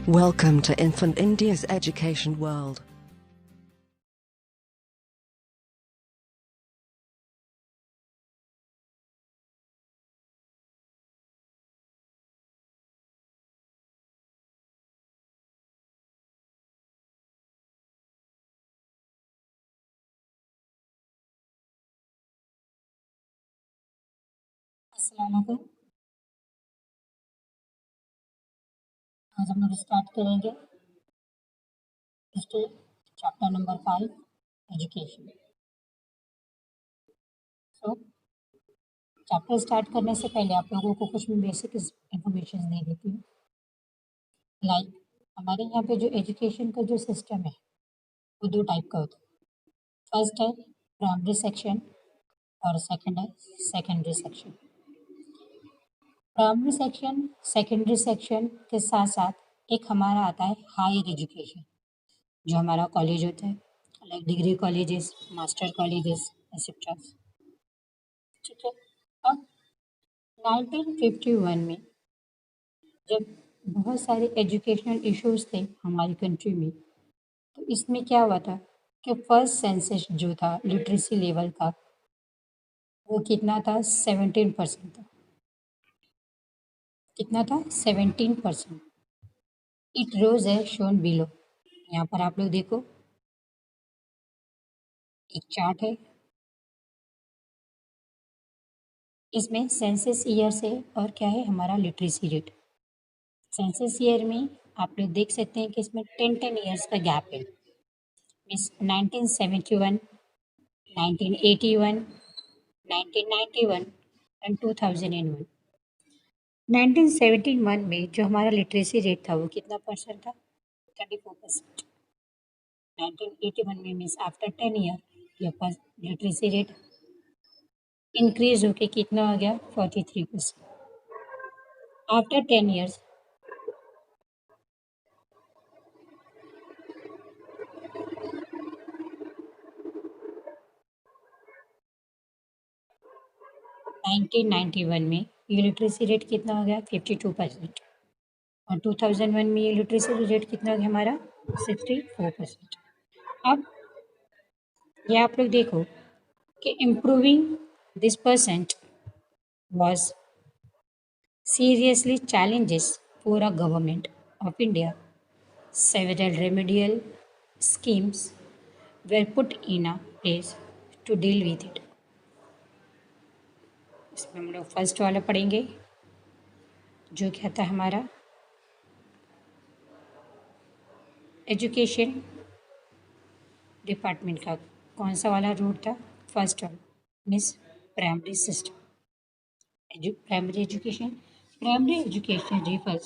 Welcome to Infant India's education world. अस्सलाम वालेकुम। आज हम लोग स्टार्ट करेंगे हिस्ट्री चैप्टर नंबर 5 एजुकेशन। सो चैप्टर स्टार्ट करने से पहले आप लोगों को कुछ बेसिक इंफॉर्मेशन दे देती हूँ। लाइक हमारे यहाँ पे जो एजुकेशन का जो सिस्टम है वो दो टाइप का होता है। फर्स्ट है प्राइमरी सेक्शन और सेकंड है secondary section. Primary section secondary section के साथ साथ एक हमारा आता है हायर एजुकेशन, जो हमारा कॉलेज होता है, like degree colleges, master colleges etcetera. ठीक है। अब 1951 में जब बहुत सारे एजुकेशनल इश्यूज थे हमारी कंट्री में, तो इसमें क्या हुआ था कि फर्स्ट सेंसस जो था लिटरेसी लेवल का वो कितना था, 17% था। कितना था, 17%। इट रोज है शोन बिलो। यहाँ पर आप लोग देखो, एक चार्ट है, इसमें सेंसस ईयर से और क्या है हमारा लिटरेसी रेट। सेंसस ईयर में आप लोग देख सकते हैं कि इसमें 10 ईयर्स का गैप है। Means 1971, 1981, 1991 and 2001। 1971 में जो हमारा लिटरेसी रेट था वो कितना परसेंट था, 34%। 1981 में मीन्स आफ्टर 10 ईयर ये लिटरेसी रेट इंक्रीज होके कितना हो गया, 43%। आफ्टर 10 ईयर्स 1991 में ये लिटरेसी रेट कितना हो गया, 52%। और 2001 में ये लिटरेसी रेट कितना हो गया हमारा, 64%। अब ये आप लोग देखो कि improving this percent was seriously challenges for a government of India. Several remedial schemes were put in a place to deal with it. इसमें हम लोग फर्स्ट वाला पढ़ेंगे जो क्या था हमारा एजुकेशन डिपार्टमेंट का कौन सा वाला रूट था, फर्स्ट वाला means primary system. Primary education. Primary education refers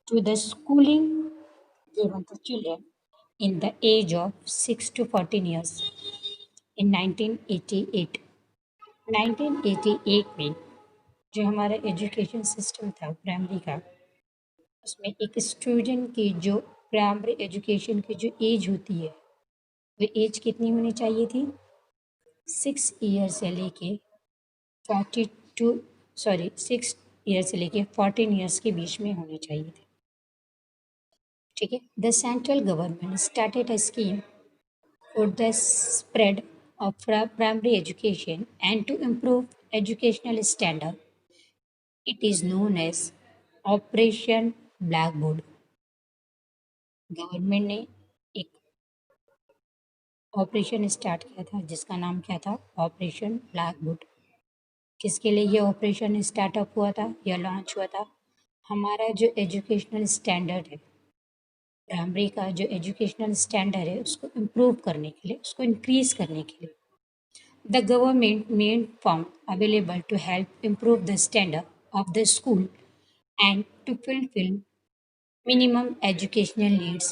to the schooling given to children in the age of 6 to 14 years. In 1988, 1988 में जो हमारा एजुकेशन सिस्टम था प्राइमरी का, उसमें एक स्टूडेंट की जो प्राइमरी एजुकेशन की जो एज होती है वो एज कितनी होनी चाहिए थी, 6 ईयर से लेके 6 ईयर से लेके 14 ईयर्स के बीच में होने चाहिए थे। ठीक है। The central government started a scheme for the spread of primary education and to improve educational standard. It is known as operation black board. Government ने एक ऑपरेशन स्टार्ट किया था जिसका नाम क्या था, ऑपरेशन ब्लैक बोर्ड। किसके लिए ये ऑपरेशन स्टार्टअप हुआ था या लॉन्च हुआ था, हमारा जो एजुकेशनल स्टैंडर्ड है, प्राइमरी का जो एजुकेशनल स्टैंडर्ड है उसको इम्प्रूव करने के लिए, उसको इंक्रीज करने के लिए the government made fund available to help improve the standard of the school and to fulfill minimum educational needs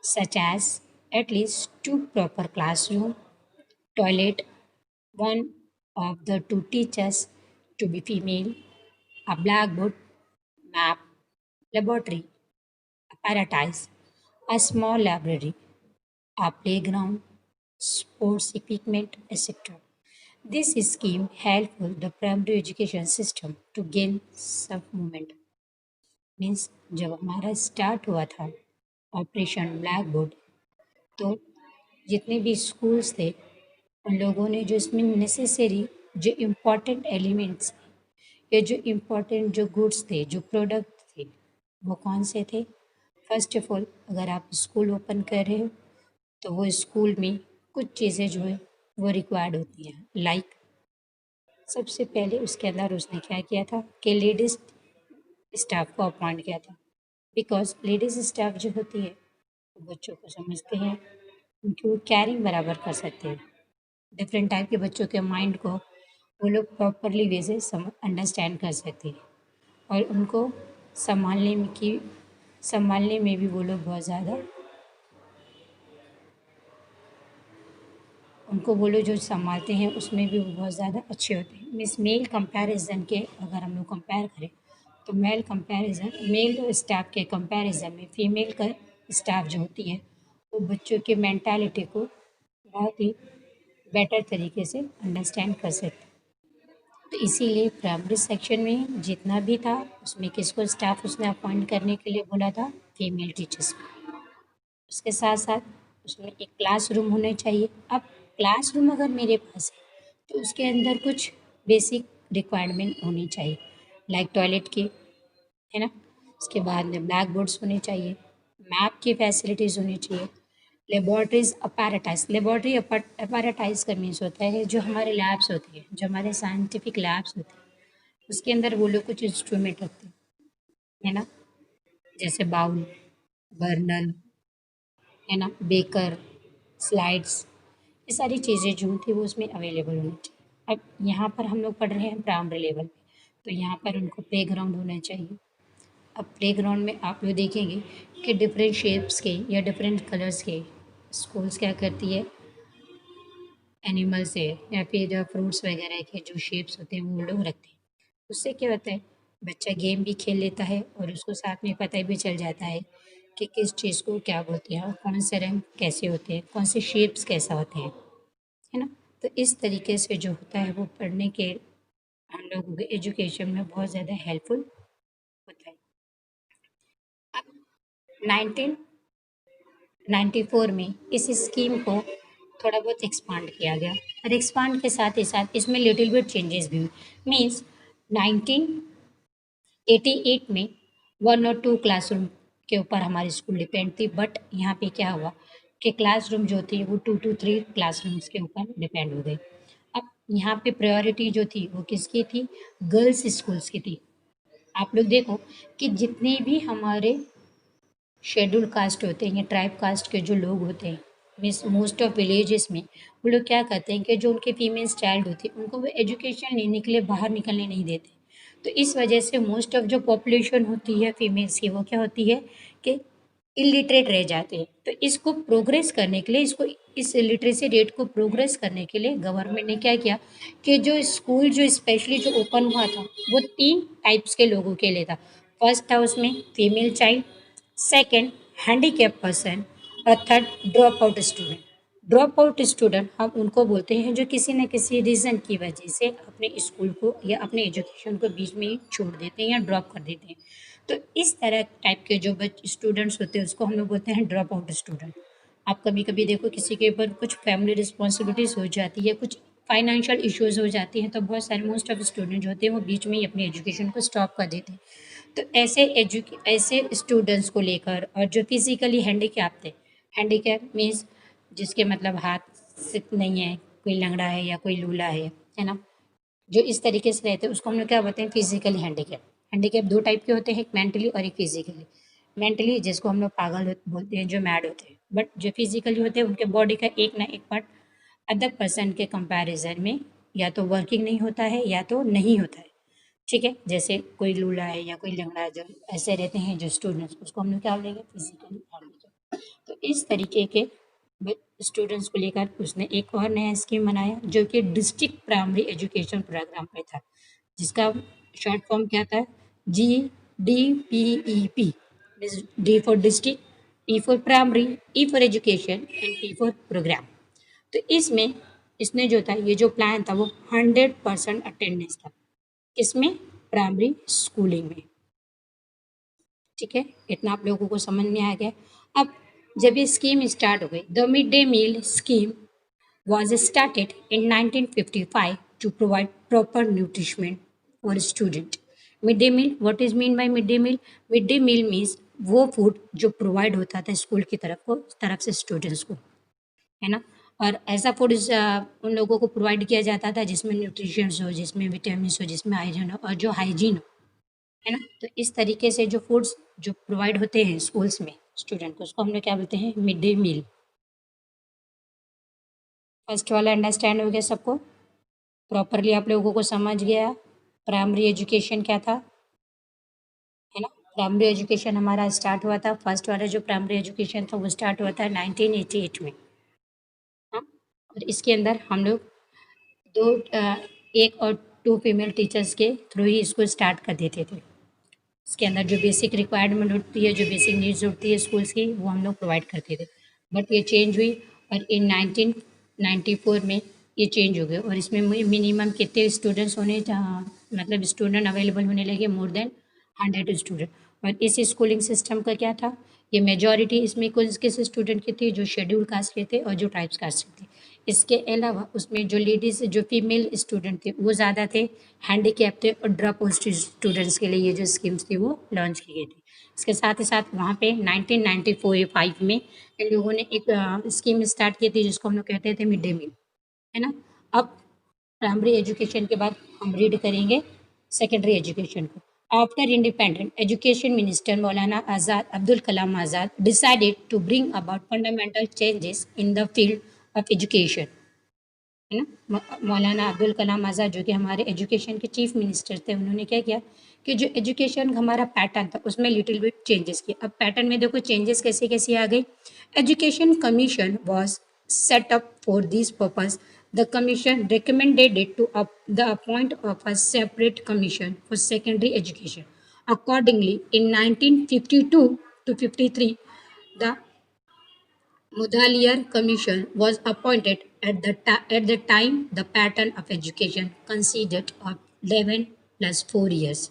such as at least 2 proper classroom, toilet, one of the 2 teachers to be female, a blackboard, map, laboratory, apparatus, a small library, a playground, sports equipment, etc. This scheme helped the primary education system to gain some momentum. Means जब हमारा start हुआ था operation black board, तो जितने भी schools थे उन लोगों ने जो इसमें नेसेसरी जो इम्पोर्टेंट एलिमेंट्स या जो इम्पोर्टेंट जो गुड्स थे, जो प्रोडक्ट थे, वो कौन से थे? फर्स्ट ऑफ ऑल, अगर आप स्कूल ओपन कर रहे हो तो वो स्कूल में कुछ चीज़ें जो है वो रिक्वायर्ड होती हैं। लाइक सबसे पहले उसके अंदर उसने क्या किया था कि लेडीज स्टाफ को अपॉइंट किया था, बिकॉज लेडीज स्टाफ जो होती है वो बच्चों को समझते हैं, उनकी वो कैरिंग बराबर कर सकते हैं, डिफरेंट टाइप के बच्चों के माइंड को वो लोग प्रॉपरली वे से अंडरस्टैंड कर सकते हैं, और उनको संभालने में भी वो लोग बहुत ज़्यादा, उनको वो लोग जो संभालते हैं उसमें भी वो बहुत ज़्यादा अच्छे होते हैं। मीन्स मेल कंपैरिजन के अगर हम लोग कंपेयर करें तो मेल स्टाफ के कंपैरिजन में फीमेल का स्टाफ जो होती है वो बच्चों के मेंटालिटी को बहुत ही बेटर तरीके से अंडरस्टैंड कर सकते हैं। तो इसीलिए प्राइमरी सेक्शन में जितना भी था उसमें किसको स्टाफ उसने अपॉइंट करने के लिए बोला था? फीमेल टीचर्स को। उसके साथ साथ उसमें एक क्लासरूम होने चाहिए। अब क्लासरूम अगर मेरे पास है तो उसके अंदर कुछ बेसिक रिक्वायरमेंट होनी चाहिए, लाइक टॉयलेट की, है ना। उसके बाद में ब्लैक बोर्ड्स होने चाहिए, मैप की फैसिलिटीज़ होनी चाहिए, लेबॉर्ट्रीज अपैरेटाइज। लेबॉर्ट्री अपैरेटाइज का मीन्स होता है जो हमारे लैब्स होती है, जो हमारे साइंटिफिक लैब्स होते हैं, उसके अंदर वो लोग कुछ इंस्ट्रूमेंट रखते हैं, है ना, जैसे बाउल, बर्नल, है ना, बेकर, स्लाइड्स, ये सारी चीज़ें जो थी वो उसमें अवेलेबल होनी चाहिए। अब यहाँ पर हम लोग पढ़ रहे हैं प्राइमरी लेवल पे, तो यहाँ पर उनको प्ले ग्राउंड होना चाहिए। अब प्ले ग्राउंड में आप लोग देखेंगे कि डिफरेंट शेप्स के या डिफरेंट कलर्स के स्कूल्स क्या करती है, एनिमल्स है या फिर फ्रूट्स वगैरह के जो शेप्स होते हैं वो लोग रखते हैं। उससे क्या होता है, बच्चा गेम भी खेल लेता है और उसको साथ में पता भी चल जाता है कि किस चीज़ को क्या बोलते हैं और कौन से रंग कैसे होते हैं, कौन से शेप्स कैसा होते हैं, है ना। तो इस तरीके से जो होता है वो पढ़ने के हम लोगों के एजुकेशन में बहुत ज़्यादा हेल्पफुल होता है। अब 1994 में इस स्कीम को थोड़ा बहुत एक्सपांड किया गया, और एक्सपांड के साथ ही साथ इसमें लिटिल बिट चेंजेस भी हुए। मीन्स 1988 में 1 और 2 क्लासरूम के ऊपर हमारी स्कूल डिपेंड थी, बट यहाँ पे क्या हुआ कि क्लासरूम जो थी वो 2 to 3 क्लासरूम्स के ऊपर डिपेंड हो गई। अब यहाँ पे प्रायोरिटी जो थी वो किसकी थी? गर्ल्स स्कूल्स की थी। आप लोग देखो कि जितने भी हमारे शेड्यूल कास्ट होते हैं या ट्राइब कास्ट के जो लोग होते हैं, मीन्स मोस्ट ऑफ विलेजेस में वो लोग क्या करते हैं कि जो उनके फीमेल्स चाइल्ड होती है उनको वो एजुकेशन लेने के लिए बाहर निकलने नहीं देते। तो इस वजह से मोस्ट ऑफ जो पॉपुलेशन होती है फीमेल्स की वो क्या होती है कि इलिटरेट रह जाते हैं। तो इसको प्रोग्रेस करने के लिए, इसको इस लिटरेसी रेट को प्रोग्रेस करने के लिए गवर्नमेंट ने क्या किया कि जो स्कूल जो स्पेशली जो ओपन हुआ था वो 3 टाइप्स के लोगों के लिए था। फर्स्ट था उसमें female child, second handicap person, और third drop out student. Drop out student हम उनको बोलते हैं जो किसी न किसी रीज़न की वजह से अपने स्कूल को या अपने एजुकेशन को बीच में ही छोड़ देते हैं या ड्रॉप कर देते हैं। तो इस तरह टाइप के जो स्टूडेंट्स होते हैं उसको हम लोग बोलते हैं ड्रॉप आउट स्टूडेंट। आप कभी कभी देखो किसी के ऊपर कुछ फैमिली रिस्पॉन्सिबिलिटीज़ हो जाती है, कुछ फाइनेंशियल इश्यूज हो जाती हैं, तो बहुत सारे मोस्ट ऑफ स्टूडेंट जो होते हैं वो बीच में ही अपनी एजुकेशन को स्टॉप कर देते हैं। तो ऐसे स्टूडेंट्स को लेकर, और जो फिजिकली हैंडीकैप थे, हैंडीकैप मीन्स जिसके मतलब हाथ से नहीं है, कोई लंगड़ा है या कोई लूला है ना, जो इस तरीके से रहते हैं उसको हम लोग क्या बोलते हैं? Physically handicap. हैंडीकैप 2 टाइप के होते हैं, एक मेंटली और एक फिजिकली। मेंटली जिसको हम लोग पागल बोलते हैं, जो मैड होते हैं, बट जो फिजिकली होते हैं उनके बॉडी का एक ना एक पार्ट अदर पर्सन के कंपैरिजन में या तो वर्किंग नहीं होता है या तो नहीं होता है। ठीक है, जैसे कोई लूला है या कोई लंगड़ा है, जो ऐसे रहते हैं जो स्टूडेंट्स, उसको हम लोग क्या बोलेंगे? Physically handicap. तो इस तरीके के स्टूडेंट्स को लेकर उसने एक और नया स्कीम बनाया जो कि डिस्ट्रिक्ट प्राइमरी एजुकेशन प्रोग्राम पे था, जिसका शॉर्ट फॉर्म क्या था? GDPEP। D for district, E for primary, E for education and P for programme. तो इसमें इसने जो था, ये जो प्लान था वो 100% अटेंडेंस था। किसमें? प्राइमरी स्कूलिंग में। ठीक है, इतना आप लोगों को समझ में आ गया। अब जब ये स्कीम स्टार्ट हो गई, the mid day meal scheme was started in 1955 to provide proper nutrition for student. Mid day meal, what is mean by mid day meal? Mid day meal means वो फूड जो provide होता था school की तरफ से students को, है ना। और ऐसा फूड उन लोगों को प्रोवाइड किया जाता था जिसमें न्यूट्रिशंस हो, जिसमें विटामिन हो, जिसमें आयरन हो और जो हाइजीन हो, है ना। तो इस तरीके से जो फूड्स जो प्रोवाइड होते हैं स्कूल्स में स्टूडेंट को, उसको हम लोग क्या बोलते हैं, मिड डे मील। फर्स्ट वाला अंडरस्टैंड हो गया सबको, प्रॉपरली आप लोगों को समझ गया प्राइमरी एजुकेशन क्या था, है ना। प्राइमरी एजुकेशन हमारा स्टार्ट हुआ था, फर्स्ट वाला जो प्राइमरी एजुकेशन था वो स्टार्ट हुआ था 1988 में, हाँ। और इसके अंदर हम लोग दो एक और टू फीमेल टीचर्स के थ्रू ही इसको स्टार्ट कर देते थे। इसके अंदर जो बेसिक रिक्वायरमेंट होती है, जो बेसिक नीड्स होती है स्कूल्स की, वो हम लोग प्रोवाइड करते थे। बट ये चेंज हुई और इन 1994 में ये चेंज हो गए और इसमें मिनिमम कितने स्टूडेंट्स होने, मतलब स्टूडेंट अवेलेबल होने लगे, मोर देन 100 स्टूडेंट। और इस स्कूलिंग सिस्टम का क्या था, ये मेजॉरिटी इसमें कुछ किस स्टूडेंट की थी, जो शेड्यूल कास्ट के थे और जो ट्राइब्स कास्ट के थे। इसके अलावा उसमें जो लेडीज़ जो फीमेल स्टूडेंट थे वो ज़्यादा थे, हैंडीकैप थे और ड्रॉप आउट स्टूडेंट्स के लिए ये जो स्कीम्स थी वो लॉन्च की गई थी। इसके साथ ही साथ वहाँ पे 1994-5 में इन लोगों ने एक स्कीम स्टार्ट की थी जिसको हम लोग कहते थे मिड डे मील, है ना। अब प्राइमरी एजुकेशन के बाद हम रीड करेंगे सेकेंडरी एजुकेशन को। After independent education minister Maulana Azad Abdul Kalam Azad decided to bring about fundamental changes in the field of education, है ना। मौलाना अब्दुल कलाम आज़ाद जो कि हमारे एजुकेशन के चीफ मिनिस्टर थे, उन्होंने क्या किया कि जो एजुकेशन हमारा पैटर्न था उसमें लिटिल बिट चेंजेस किए। अब पैटर्न में देखो चेंजेस कैसे कैसे आ गई। Education commission was set up for this purpose. The commission recommended it to the appoint of a separate commission for secondary education. Accordingly, in 1952 to 53, the Mudaliar Commission was appointed at the time the pattern of education considered of 11 plus 4 years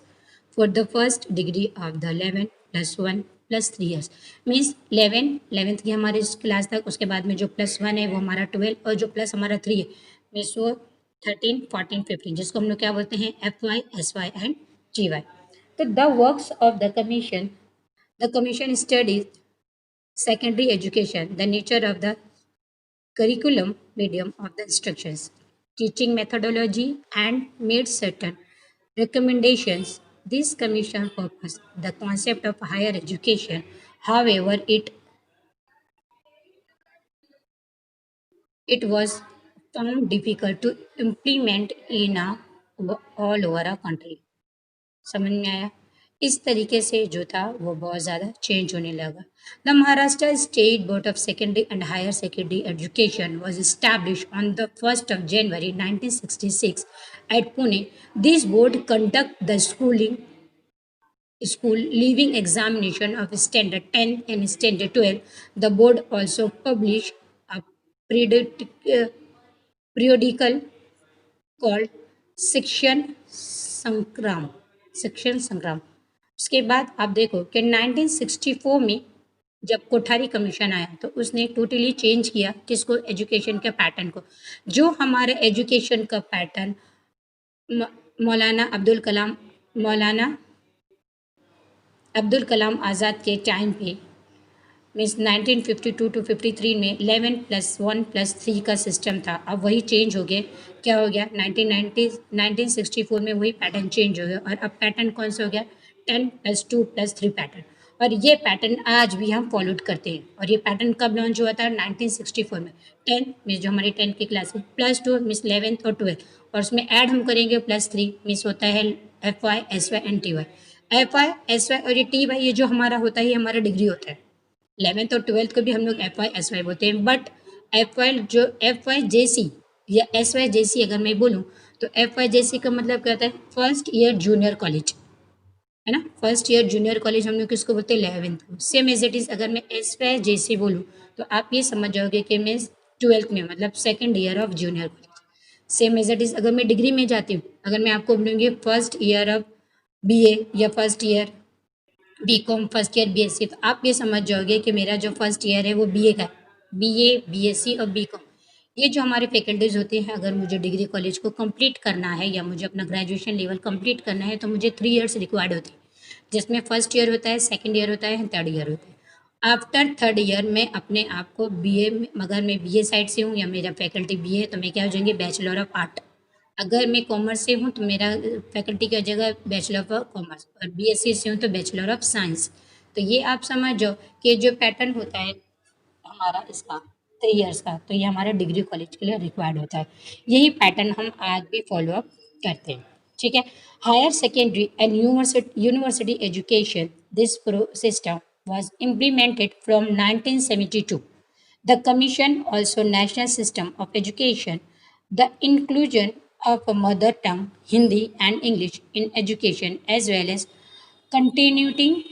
for the first degree of the 11 plus 1 plus 3 years means 11th की हमारी class तक, उसके बाद में जो +1 है वो हमारा 12 और जो प्लस हमारा 3 है मीन्स वो 13, 14, 15, जिसको हम लोग क्या बोलते हैं FY, SY एंड GY। तो the works of the commission studies secondary education, the nature of the curriculum, medium of the instructions, teaching methodology, and made certain recommendations. This commission purpose the concept of higher education. However, it was found difficult to implement in all over a country. समझ में आया। इस तरीके से जो था वो बहुत ज़्यादा चेंज होने लगा। The Maharashtra state board of secondary and higher secondary education was established on the 1st of January 1966 at Pune. This board conduct the school leaving examination of standard 10 and standard 12. The board also published a periodical called शिक्षण संग्राम। उसके बाद आप देखो कि 1964 में जब Kothari commission आया तो उसने टोटली चेंज किया किसको, एजुकेशन के पैटर्न को। जो हमारा एजुकेशन का पैटर्न मौलाना अब्दुल कलाम आज़ाद के टाइम पे मीन्स 1952 टू 53 में 11 प्लस 1 प्लस 3 का सिस्टम था, अब वही चेंज हो गया। क्या हो गया 1964 में वही पैटर्न चेंज हो गया और अब पैटर्न कौन सा हो गया 10 प्लस 2 प्लस 3 पैटर्न। और ये पैटर्न आज भी हम फॉलो करते हैं। और ये पैटर्न कब लॉन्च हुआ था 1964 में। 10 मीन्स जो हमारी 10 की क्लास है, प्लस 2 मीन्स 11th और 12th, और उसमें ऐड हम करेंगे प्लस 3 मीन्स होता है FY, SY and TY। FY, SY और ये TY ये जो हमारा होता है ये हमारा डिग्री होता है। 11th और 12th को भी हम लोग FY, SY बोलते हैं। बट FY JC या SY JC अगर मैं बोलूँ तो FY JC का मतलब क्या होता है, फर्स्ट ईयर जूनियर कॉलेज, है ना। फर्स्ट ईयर जूनियर कॉलेज हम लोग किसको बोलते हैं 11th को। सेम एज इट इज अगर मैं SY JC बोलूँ तो आप ये समझ जाओगे कि मैं 12th में मतलब second year of junior college. Same as it is अगर मैं डिग्री में जाती हूँ, अगर मैं आपको बोलूँगी फर्स्ट ईयर ऑफ BA या first year BCom first year BSc, तो आप ये समझ जाओगे कि मेरा जो फर्स्ट ईयर है वो बीए का है। बीए, बीएससी और बीकॉम, ये जो हमारे फैकल्टीज होते हैं, अगर मुझे डिग्री कॉलेज को कंप्लीट करना है या मुझे अपना ग्रेजुएशन लेवल कंप्लीट करना है तो मुझे 3 इयर्स रिक्वायर्ड होते हैं, जिसमें फर्स्ट ईयर होता है, सेकेंड ईयर होता है, थर्ड ईयर होता है। आफ्टर थर्ड ईयर में अपने आप को बीए में, अगर मैं बीए साइड से हूँ या मेरा फैकल्टी बीए है तो मैं क्या हो जाएंगे, बैचलर ऑफ आर्ट। अगर मैं कॉमर्स से हूँ तो मेरा फैकल्टी की जगह बैचलर ऑफ कॉमर्स, और बीएससी से हूँ तो बैचलर ऑफ साइंस। तो ये आप समझ जाओ कि जो पैटर्न होता है हमारा इसका 3 इयर्स का, तो ये हमारा डिग्री कॉलेज के लिए रिक्वायर्ड होता है। यही पैटर्न हम आज भी फॉलो अप करते हैं, ठीक है। Higher secondary and university education, this system was implemented from 1972. The Commission also National System of Education, the inclusion of a mother tongue, Hindi and English in education, as well as continuing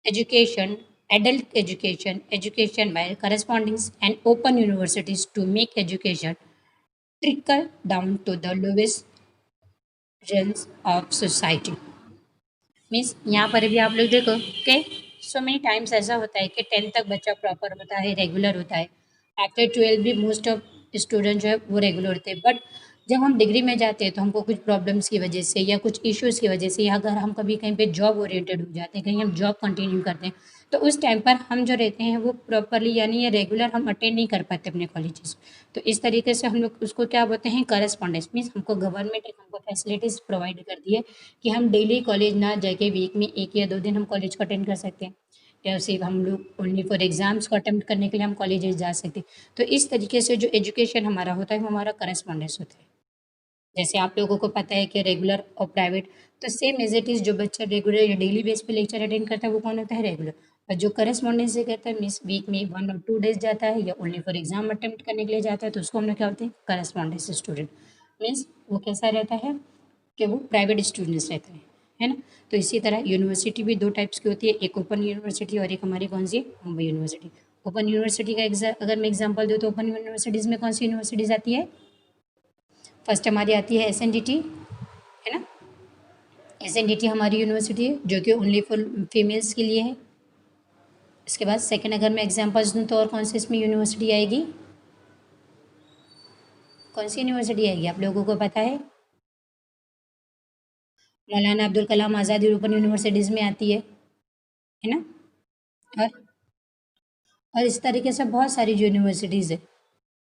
education, adult education, education by correspondence and open universities to make education trickle down to the lowest rungs of society. Means यहाँ पर भी आप लोग देखो कि so many times ऐसा होता है कि 10th तक बच्चा प्रॉपर होता है, रेगुलर होता है। आफ्टर 12 भी मोस्ट ऑफ स्टूडेंट जो है वो रेगुलर होते हैं, बट जब हम डिग्री में जाते हैं तो हमको कुछ प्रॉब्लम्स की वजह से या कुछ इश्यूज़ की वजह से, या अगर हम कभी कहीं पे जॉब ओरिएंटेड हो जाते हैं, कहीं हम जॉब कंटिन्यू करते हैं, तो उस टाइम पर हम जो रहते हैं वो प्रॉपरली यानी ये रेगुलर हम अटेंड नहीं कर पाते अपने कॉलेजेस। तो इस तरीके से हम लोग उसको क्या बोलते हैं, करस्पॉन्डेंस। मीन्स हमको गवर्नमेंट एक हमको फैसिलिटीज़ प्रोवाइड कर दी है कि हम डेली कॉलेज ना जाके वीक में 1 या 2 दिन हम कॉलेज को अटेंड कर सकते हैं, या सिर्फ हम लोग ओनली फॉर एग्जाम्स को अटेम्प्ट करने के लिए हम कॉलेजेस जा सकते हैं। तो इस तरीके से जो एजुकेशन हमारा होता है वो हमारा करस्पॉन्डेंस होता है। जैसे आप लोगों को पता है कि रेगुलर और प्राइवेट, तो सेम एज इट इज़ जो बच्चा रेगुलर या डेली बेस पे लेक्चर अटेंड करता है वो कौन होता है, रेगुलर। और जो करस्पॉन्डेंस से करता है मीन्स वीक में 1 और 2 डेज जाता है या ओनली फॉर एग्जाम अटेम्प्ट करने के लिए जाता है, तो उसको हम लोग क्या बोलते हैं, करस्पॉन्डेंस स्टूडेंट। मीन्स वो कैसा रहता है कि वो प्राइवेट स्टूडेंट्स रहता है ना। तो इसी तरह यूनिवर्सिटी भी 2 टाइप्स की होती है, एक ओपन यूनिवर्सिटी और एक हमारी कौन सी, मुंबई यूनिवर्सिटी। ओपन यूनिवर्सिटी का अगर मैं एग्जाम्पल दूँ तो ओपन यूनिवर्सिटीज़ में कौन सी यूनिवर्सिटीज़ आती है, फर्स्ट हमारी आती है SNDT, है ना। SNDT हमारी यूनिवर्सिटी है जो कि ओनली फॉर फीमेल्स के लिए है। इसके बाद सेकंड अगर मैं एग्जांपल्स दूँ तो और कौन सी इसमें यूनिवर्सिटी आएगी, कौन सी यूनिवर्सिटी आएगी आप लोगों को पता है, मौलाना अब्दुल कलाम आज़ाद ओपन यूनिवर्सिटीज़ में आती है ना। और और इस तरीके से बहुत सारी जो यूनिवर्सिटीज़ है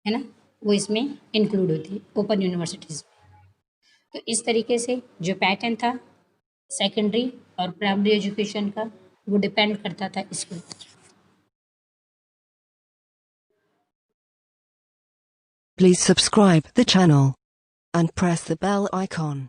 ना, वो इसमें इंक्लूड होती है ओपन यूनिवर्सिटीज़। तो इस तरीके से जो पैटर्न था सेकेंडरी और प्राइमरी एजुकेशन का, वो डिपेंड करता था इसके ऊपर। Please subscribe the channel and press the bell icon.